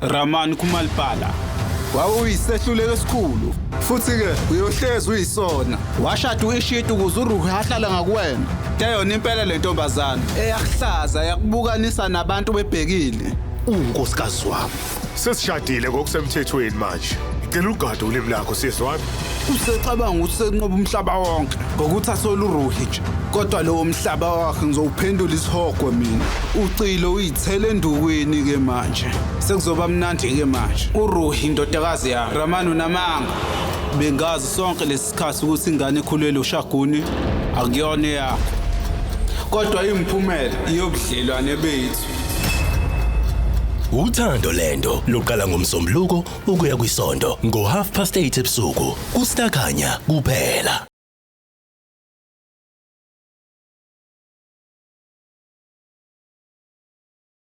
Raman Kumalpala. Wawuyisehluleko esikhulu futhi-ke uyohlezi uyisona. Washada u-Ishita ukuze uRuhi ahlala ngakuwena. Teyona impela le ntombazane eyakuhlaza yakubukanisa nabantu bebhekile. Unkosikazi wami. Sesishadile ngokusemthethweni manje. Ngicela ugade ulimi lakho sisi wami. Usecabanga ukuthi sekunqoba umhlaba wonke ngokuthi asole uRuhi nje. Kodwa lowo mhlaba wakhe ngizowuphendula isihogwe mina. Ucilo uyithele endukwini-ke manje. Sekuzoba mnandi-ke manje. uRuhi indodakazi yami. Raman unamanga. Bengazi sonke lesikhathi ukuthi ingane ekhulelwe uShaguni akuyona yakho. Kodwa imphumela iyobudlelwane bethu. Uthando lento luqala ngomsombuluko ukuya kwisonto ngo 8:30 ebusuku. Kustakhanya kuphela.